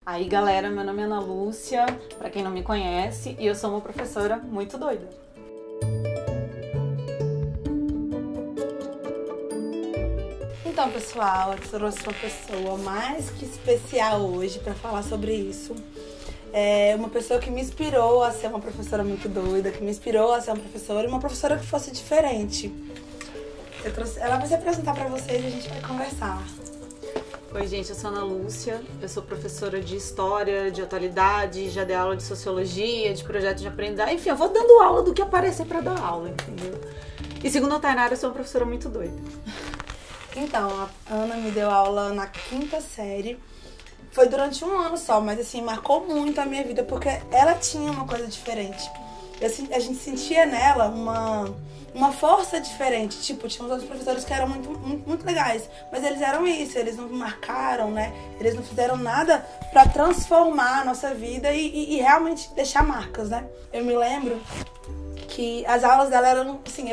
Aí galera, meu nome é Ana Lúcia, pra quem não me conhece, e eu sou uma professora muito doida. Então, pessoal, eu trouxe uma pessoa mais que especial hoje pra falar sobre isso. É uma pessoa que me inspirou a ser uma professora muito doida, que me inspirou a ser uma professora e uma professora que fosse diferente. Ela vai se apresentar pra vocês e a gente vai conversar. Oi gente, eu sou Ana Lúcia, eu sou professora de História, de Atualidade, já dei aula de Sociologia, de Projetos de Aprendizagem, enfim, eu vou dando aula do que aparecer pra dar aula, entendeu? E segundo a Tainara, eu sou uma professora muito doida. Então, a Ana me deu aula na 5ª série, foi durante um ano só, mas assim, marcou muito a minha vida, porque ela tinha uma coisa diferente. A gente sentia nela uma força diferente. Tipo, tinha uns outros professores que eram muito legais, mas eles eram isso, eles não marcaram, né? Eles não fizeram nada pra transformar a nossa vida e realmente deixar marcas, né? Eu me lembro que as aulas dela eram, assim,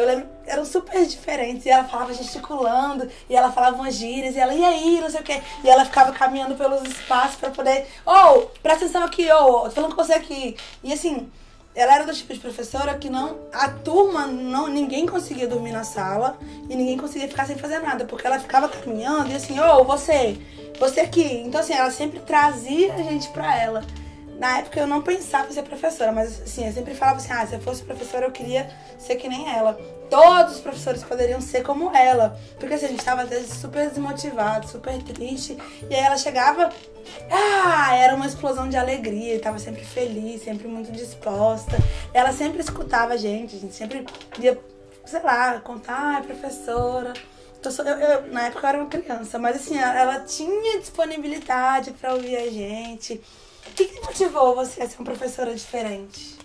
eram super diferentes. E ela falava gesticulando, e ela falava umas gírias, e ela, e aí, não sei o quê. E ela ficava caminhando pelos espaços pra poder, presta atenção aqui, tô falando com você aqui. E assim, ela era do tipo de professora que ninguém conseguia dormir na sala e ninguém conseguia ficar sem fazer nada, porque ela ficava caminhando e assim, você aqui. Então assim, ela sempre trazia a gente pra ela. Na época eu não pensava em ser professora, mas assim, eu sempre falava assim, se eu fosse professora eu queria ser que nem ela. Todos os professores poderiam ser como ela, porque assim, a gente tava às vezes super desmotivado, super triste, e aí ela chegava, era uma explosão de alegria, e tava sempre feliz, sempre muito disposta. Ela sempre escutava a gente sempre ia, sei lá, contar, professora. Na época eu era uma criança, mas assim, ela tinha disponibilidade pra ouvir a gente. O que motivou você a ser uma professora diferente?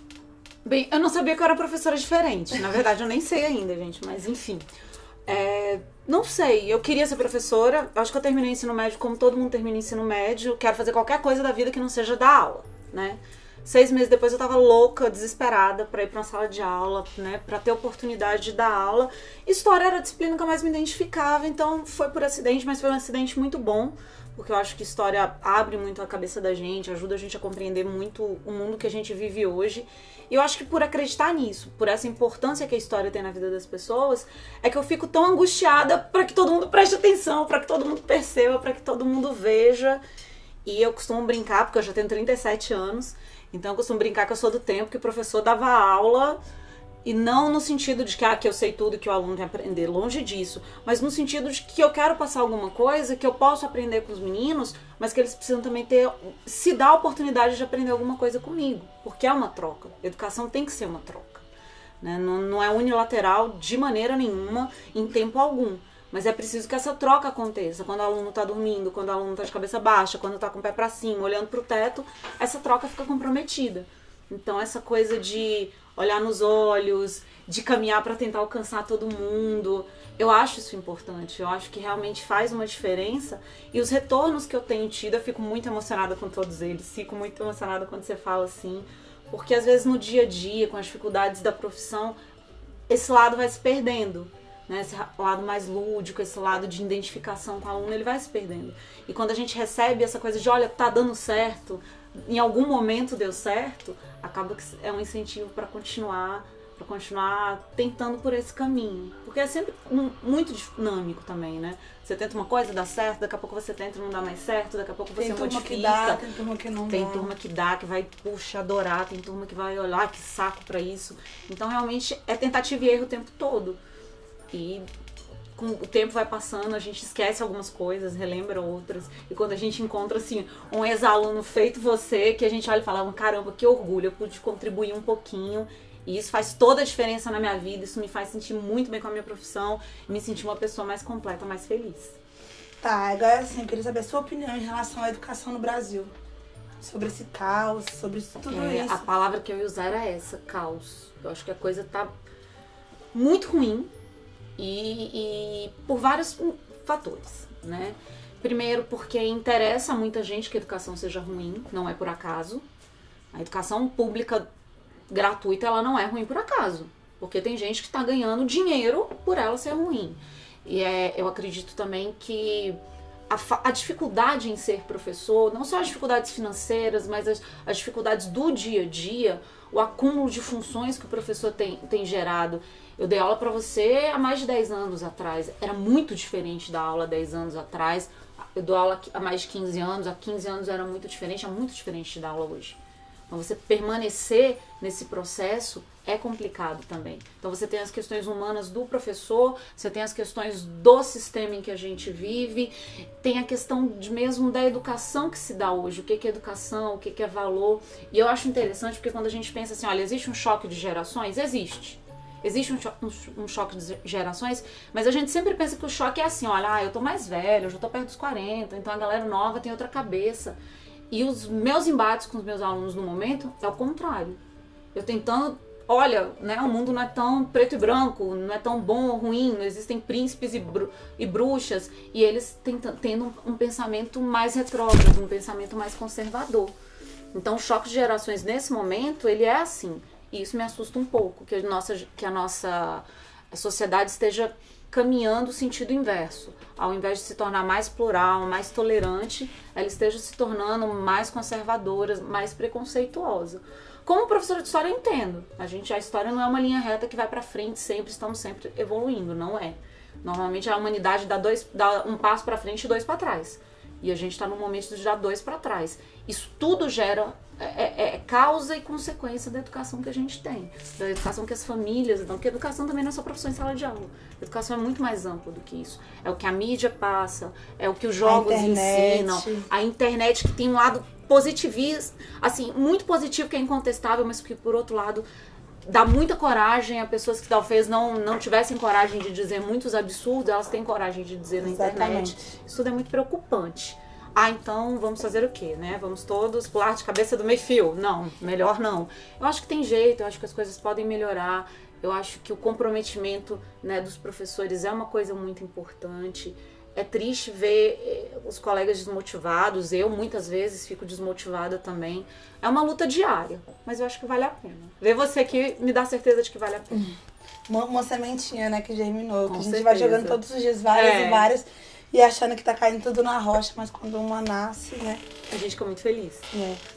Bem, eu não sabia que eu era professora diferente. Na verdade, eu nem sei ainda, gente. Mas, enfim. Não sei. Eu queria ser professora. Acho que eu terminei o ensino médio como todo mundo termina o ensino médio. Quero fazer qualquer coisa da vida que não seja dar aula, né? 6 meses depois eu tava louca, desesperada pra ir pra uma sala de aula, né? Pra ter oportunidade de dar aula. História era a disciplina que eu mais me identificava. Então, foi por acidente, mas foi um acidente muito bom. Porque eu acho que história abre muito a cabeça da gente, ajuda a gente a compreender muito o mundo que a gente vive hoje. E eu acho que por acreditar nisso, por essa importância que a história tem na vida das pessoas, é que eu fico tão angustiada para que todo mundo preste atenção, para que todo mundo perceba, para que todo mundo veja. E eu costumo brincar, porque eu já tenho 37 anos, então eu costumo brincar que eu sou do tempo que o professor dava aula. E não no sentido de que eu sei tudo que o aluno tem que aprender, longe disso. Mas no sentido de que eu quero passar alguma coisa que eu posso aprender com os meninos, mas que eles precisam também se dar a oportunidade de aprender alguma coisa comigo. Porque é uma troca. Educação tem que ser uma troca, né? Não é unilateral de maneira nenhuma, em tempo algum. Mas é preciso que essa troca aconteça. Quando o aluno está dormindo, quando o aluno está de cabeça baixa, quando está com o pé para cima, olhando para o teto, essa troca fica comprometida. Então essa coisa de olhar nos olhos, de caminhar para tentar alcançar todo mundo, eu acho isso importante, eu acho que realmente faz uma diferença. E os retornos que eu tenho tido, eu fico muito emocionada com todos eles, fico muito emocionada quando você fala assim, porque às vezes no dia a dia, com as dificuldades da profissão, esse lado vai se perdendo, né? Esse lado mais lúdico, esse lado de identificação com o aluno, ele vai se perdendo. E quando a gente recebe essa coisa de, olha, tá dando certo, em algum momento deu certo, acaba que é um incentivo para continuar tentando por esse caminho. Porque é sempre muito dinâmico também, né? Você tenta uma coisa, dá certo, daqui a pouco você tenta e não dá mais certo, daqui a pouco você modifica. Tem turma que dá, tem turma que não dá. Tem turma que dá, que vai, puxa, adorar, tem turma que vai olhar, que saco pra isso. Então, realmente, é tentativa e erro o tempo todo. E com o tempo vai passando, a gente esquece algumas coisas, relembra outras. E quando a gente encontra, assim, um ex-aluno feito você, que a gente olha e fala, caramba, que orgulho, eu pude contribuir um pouquinho. E isso faz toda a diferença na minha vida, isso me faz sentir muito bem com a minha profissão, me sentir uma pessoa mais completa, mais feliz. Tá, agora assim, eu queria saber a sua opinião em relação à educação no Brasil. Sobre esse caos, sobre tudo isso. A palavra que eu ia usar era essa, caos. Eu acho que a coisa tá muito ruim. E por vários fatores, né? Primeiro, porque interessa a muita gente que a educação seja ruim, não é por acaso. A educação pública gratuita, ela não é ruim por acaso, porque tem gente que está ganhando dinheiro por ela ser ruim. E eu acredito também que a dificuldade em ser professor, não só as dificuldades financeiras, mas as dificuldades do dia a dia, o acúmulo de funções que o professor tem gerado. Eu dei aula para você há mais de 10 anos atrás, era muito diferente da aula há 10 anos atrás. Eu dou aula há mais de 15 anos, há 15 anos era muito diferente, é muito diferente da aula hoje. Então você permanecer nesse processo é complicado também. Então você tem as questões humanas do professor, você tem as questões do sistema em que a gente vive, tem a questão mesmo da educação que se dá hoje, o que é educação, o que é valor. E eu acho interessante porque quando a gente pensa assim, olha, existe um choque de gerações? Existe. Existe um choque de gerações, mas a gente sempre pensa que o choque é assim, olha, eu tô mais velho, eu já tô perto dos 40, então a galera nova tem outra cabeça. E os meus embates com os meus alunos no momento é o contrário. Eu tentando, olha, né, o mundo não é tão preto e branco, não é tão bom ou ruim, não existem príncipes e bruxas, e eles tendo um pensamento mais retrógrado, um pensamento mais conservador. Então o choque de gerações nesse momento, ele é assim. E isso me assusta um pouco, que a nossa sociedade esteja caminhando no sentido inverso. Ao invés de se tornar mais plural, mais tolerante, ela esteja se tornando mais conservadora, mais preconceituosa. Como professora de história, eu entendo. A história não é uma linha reta que vai para frente sempre, estamos sempre evoluindo, não é. Normalmente a humanidade dá um passo para frente e 2 para trás. E a gente está no momento de dar 2 para trás. Isso tudo gera causa e consequência da educação que a gente tem, da educação que as famílias dão, porque a educação também não é só professor em sala de aula. A educação é muito mais ampla do que isso. É o que a mídia passa, é o que os jogos ensinam, a internet que tem um lado positivista, assim, muito positivo, que é incontestável, mas que por outro lado dá muita coragem a pessoas que talvez não tivessem coragem de dizer muitos absurdos, elas têm coragem de dizer na internet. Isso tudo é muito preocupante. Então vamos fazer o quê, né? Vamos todos pular de cabeça do meio-fio? Não, melhor não. Eu acho que tem jeito, eu acho que as coisas podem melhorar, eu acho que o comprometimento, né, dos professores é uma coisa muito importante. É triste ver os colegas desmotivados, eu muitas vezes fico desmotivada também. É uma luta diária, mas eu acho que vale a pena. Ver você aqui me dá certeza de que vale a pena. Uma sementinha, né, que germinou, que a gente vai jogando todos os dias várias e várias. E achando que tá caindo tudo na rocha, mas quando uma nasce, né? A gente fica muito feliz.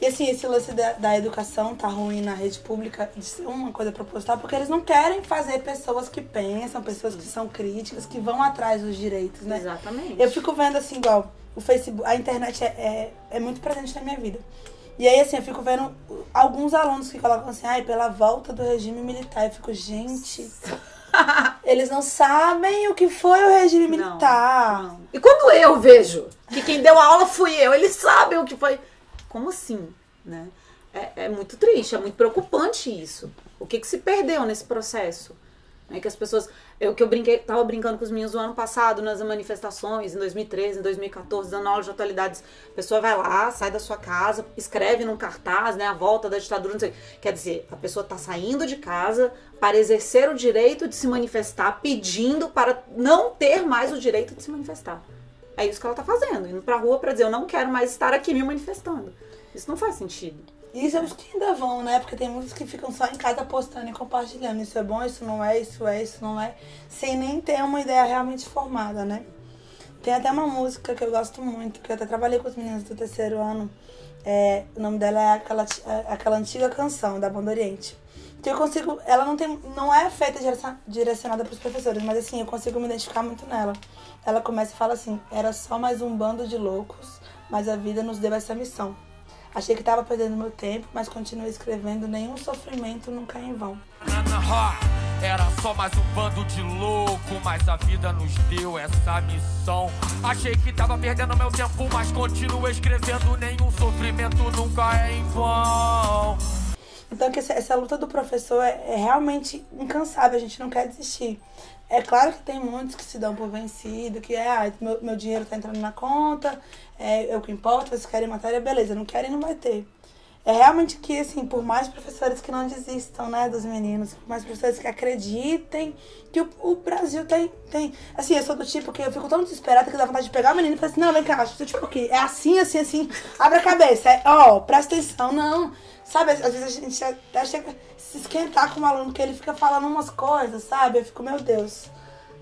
E assim, esse lance da educação tá ruim na rede pública, de ser uma coisa proposital, porque eles não querem fazer pessoas que pensam, pessoas que são críticas, que vão atrás dos direitos, né? Exatamente. Eu fico vendo assim, igual, o Facebook, a internet é muito presente na minha vida. E aí, assim, eu fico vendo alguns alunos que colocam assim, pela volta do regime militar. Eu fico, gente... Eles não sabem o que foi o regime militar. Não. E quando eu vejo que quem deu a aula fui eu, eles sabem o que foi. Como assim, né? É muito triste, é muito preocupante isso. O que se perdeu nesse processo? É que as pessoas... Eu tava brincando com os meninos do ano passado nas manifestações, em 2013, em 2014, dando aula de atualidades. A pessoa vai lá, sai da sua casa, escreve num cartaz, né, a volta da ditadura, não sei. Quer dizer, a pessoa tá saindo de casa para exercer o direito de se manifestar, pedindo para não ter mais o direito de se manifestar. É isso que ela tá fazendo, indo pra rua pra dizer, eu não quero mais estar aqui me manifestando. Isso não faz sentido. Isso é os que ainda vão, né? Porque tem muitos que ficam só em casa postando e compartilhando. Isso é bom, isso não é, isso é, isso não é. Sem nem ter uma ideia realmente formada, né? Tem até uma música que eu gosto muito, que eu até trabalhei com os meninos do 3º ano. O nome dela é aquela antiga canção da Banda Oriente. Que eu consigo... Ela não é feita direcionada para os professores, mas assim, eu consigo me identificar muito nela. Ela começa e fala assim, era só mais um bando de loucos, mas a vida nos deu essa missão. Achei que tava perdendo meu tempo, mas continuei escrevendo, nenhum sofrimento nunca é em vão. Era só mais um bando de louco, mas a vida nos deu essa missão. Achei que tava perdendo meu tempo, mas continuei escrevendo, nenhum sofrimento nunca é em vão. Então que essa luta do professor é realmente incansável, a gente não quer desistir. É claro que tem muitos que se dão por vencido, que meu dinheiro tá entrando na conta, é o que importa, vocês querem matéria, beleza, não querem, não vai ter. É realmente que, assim, por mais professores que não desistam, né, dos meninos, por mais professores que acreditem que o Brasil tem... Assim, eu sou do tipo que eu fico tão desesperada que dá vontade de pegar o menino e falar assim, não, vem cá, eu sou tipo que é assim, assim, assim, abre a cabeça, presta atenção, não... Sabe, às vezes a gente até chega a se esquentar com o aluno, porque ele fica falando umas coisas, sabe? Eu fico, meu Deus,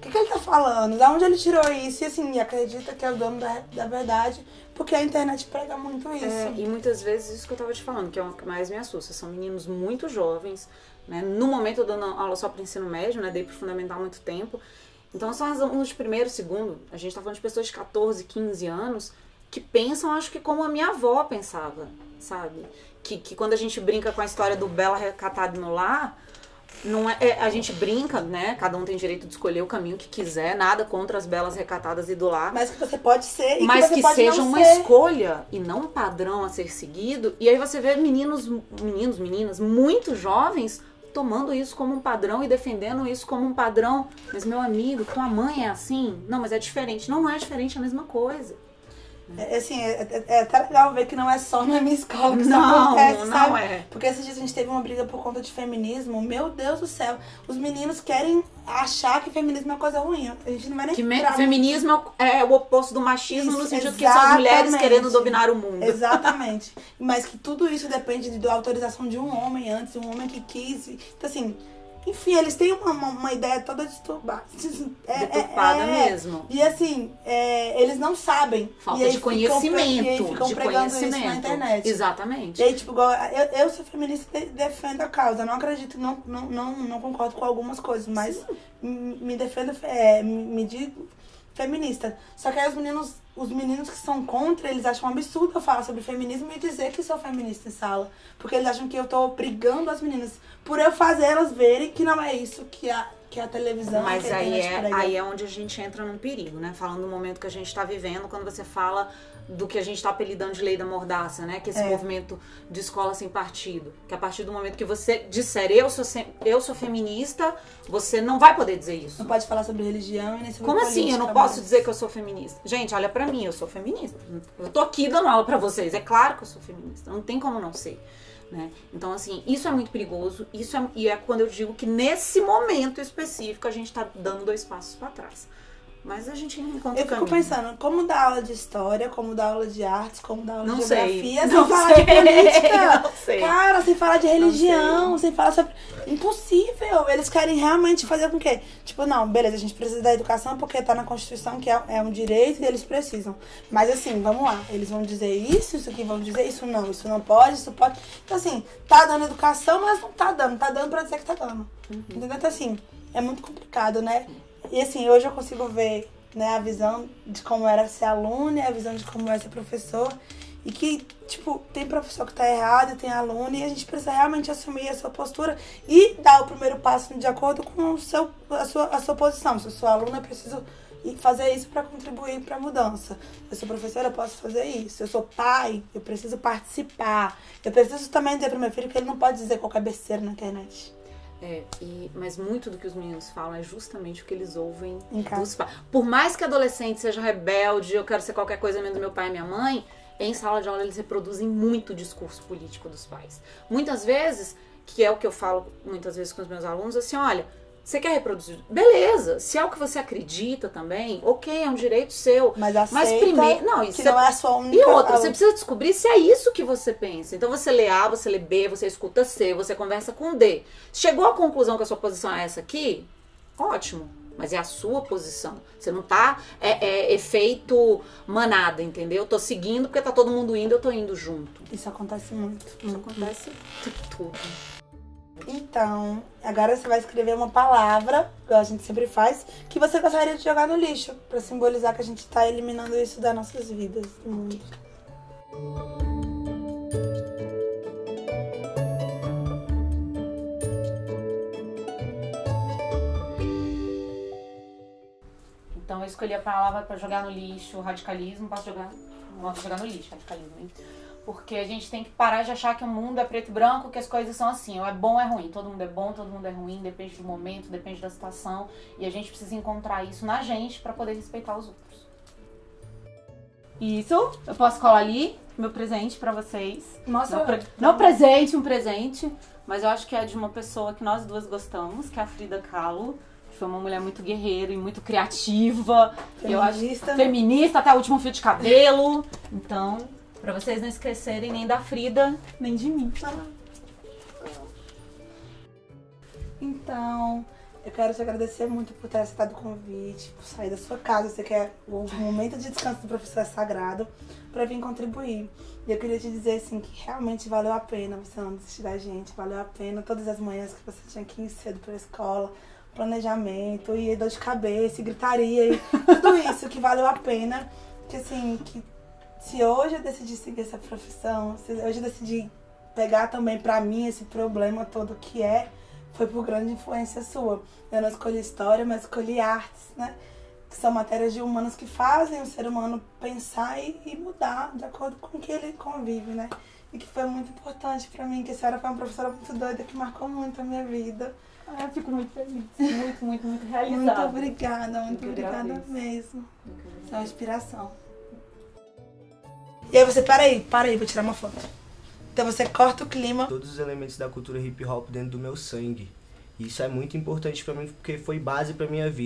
que ele tá falando? Da onde ele tirou isso? E assim, acredita que é o dono da verdade, porque a internet prega muito isso. E muitas vezes isso que eu tava te falando, que é o que mais me assusta. São meninos muito jovens, né? No momento eu dando aula só para ensino médio, né? Dei pro fundamental há muito tempo. Então são alunos de primeiro, segundo. A gente tá falando de pessoas de 14, 15 anos que pensam, acho que como a minha avó pensava, sabe? Que quando a gente brinca com a história do Bela recatada no lar, não a gente brinca, né? Cada um tem direito de escolher o caminho que quiser, nada contra as belas recatadas e do lar. Mas que você pode ser e mas que você que pode seja não uma ser. escolha e não um padrão a ser seguido. E aí você vê meninos, meninas muito jovens tomando isso como um padrão e defendendo isso como um padrão. Mas meu amigo, tua mãe é assim? Não, mas é diferente. Não é diferente, é a mesma coisa. É até legal ver que não é só na minha escola que isso Não, acontece, não sabe? é. Porque esses dias a gente teve uma briga por conta de feminismo. Meu Deus do céu. Os meninos querem achar que feminismo é uma coisa ruim. A gente não vai nem Feminismo é o oposto do machismo, isso, no sentido que são as mulheres querendo dominar o mundo. Exatamente. Mas que tudo isso depende da autorização de um homem antes, um homem que quis. Então, assim, enfim, eles têm uma ideia toda deturpada. Deturpada mesmo. E assim, eles não sabem. Falta de conhecimento. E aí ficam pregando isso na internet. Exatamente. E aí, tipo, igual, eu sou feminista e defendo a causa. Eu não acredito, não concordo com algumas coisas, mas me defendo, me digo feminista. Só que aí os meninos que são contra, eles acham um absurdo eu falar sobre feminismo e dizer que sou feminista em sala. Porque eles acham que eu tô brigando as meninas por eu fazer elas verem que não é isso que a televisão... Mas que a internet aí é onde a gente entra num perigo, né? Falando do momento que a gente tá vivendo, quando você fala do que a gente tá apelidando de lei da mordaça, né? Que esse movimento de escola sem partido. Que a partir do momento que você disser eu sou feminista, você não vai poder dizer isso. Não pode falar sobre religião e nem sobre Como política, assim? Eu não posso dizer que eu sou feminista? Gente, olha pra mim, eu sou feminista. Eu tô aqui dando aula pra vocês. É claro que eu sou feminista. Não tem como não ser. Né? Então, assim, isso é muito perigoso. E é quando eu digo que nesse momento específico a gente tá dando 2 passos pra trás. Mas a gente não encontra o caminho. Eu fico pensando, como dar aula de história, como dar aula de artes, como dar aula de geografia, sem falar de política. Não sei. Cara, sem falar de religião, sem falar sobre... Impossível. Eles querem realmente fazer com que... Tipo, não, beleza, a gente precisa da educação porque tá na Constituição que é um direito e eles precisam. Mas assim, vamos lá. Eles vão dizer isso aqui vão dizer isso não pode, isso pode. Então assim, tá dando educação, mas não tá dando. Tá dando pra dizer que tá dando. Entendeu? Então assim, é muito complicado, né? E assim, hoje eu consigo ver, né, a visão de como era ser aluno e a visão de como é ser professor. E que, tipo, tem professor que tá errado e tem aluno, e a gente precisa realmente assumir a sua postura e dar o primeiro passo de acordo com a sua posição. Se eu sou aluna, eu preciso fazer isso para contribuir para a mudança. Eu sou professora, eu posso fazer isso. Eu sou pai, eu preciso participar. Eu preciso também dizer pro meu filho que ele não pode dizer qualquer besteira na internet. Mas muito do que os meninos falam é justamente o que eles ouvem em casa. Dos pais. Por mais que adolescente seja rebelde, eu quero ser qualquer coisa menos do meu pai e minha mãe, em sala de aula eles reproduzem muito o discurso político dos pais. Muitas vezes, que é o que eu falo muitas vezes com os meus alunos, assim, olha, você quer reproduzir? Beleza, se é o que você acredita também, ok, é um direito seu. Mas primeiro, não, isso não é a sua única... E outra, você precisa descobrir se é isso que você pensa. Então você lê A, você lê B, você escuta C, você conversa com D. Chegou à conclusão que a sua posição é essa aqui? Ótimo, mas é a sua posição. Você não tá efeito manada, entendeu? Eu tô seguindo porque tá todo mundo indo, eu tô indo junto. Isso acontece muito. Isso acontece tudo. Então, agora você vai escrever uma palavra, igual a gente sempre faz, que você gostaria de jogar no lixo, pra simbolizar que a gente tá eliminando isso das nossas vidas, do mundo. Então eu escolhi a palavra pra jogar no lixo, radicalismo, não posso jogar no lixo, radicalismo, hein? Porque a gente tem que parar de achar que o mundo é preto e branco, que as coisas são assim, ou é bom ou é ruim. Todo mundo é bom, todo mundo é ruim, depende do momento, depende da situação. E a gente precisa encontrar isso na gente pra poder respeitar os outros. Isso, eu posso colar ali, meu presente pra vocês. Nossa, não presente, um presente, mas eu acho que é de uma pessoa que nós duas gostamos, que é a Frida Kahlo. Foi uma mulher muito guerreira e muito criativa. Feminista. Feminista, até o último fio de cabelo. Então... Pra vocês não esquecerem nem da Frida, nem de mim. Então, Eu quero te agradecer muito por ter aceitado o convite, por sair da sua casa. Você quer o momento de descanso do professor é sagrado, para vir contribuir. E eu queria te dizer assim, que realmente valeu a pena você não desistir da gente, valeu a pena todas as manhãs que você tinha que ir cedo para a escola, planejamento, e dor de cabeça, e gritaria, e tudo isso que valeu a pena. Que assim, que se hoje eu decidir seguir essa profissão, se hoje eu decidir pegar também pra mim esse problema todo que foi por grande influência sua. Eu não escolhi história, mas escolhi artes, né? Que são matérias de humanos que fazem o ser humano pensar e mudar de acordo com o que ele convive, né? E que foi muito importante pra mim, que a senhora foi uma professora muito doida, que marcou muito a minha vida. Eu fico muito feliz, muito realizada. Muito obrigada mesmo. Você é uma inspiração. E aí você, para aí, vou tirar uma foto. Então você corta o clima. Todos os elementos da cultura hip hop dentro do meu sangue. Isso é muito importante pra mim porque foi base pra minha vida.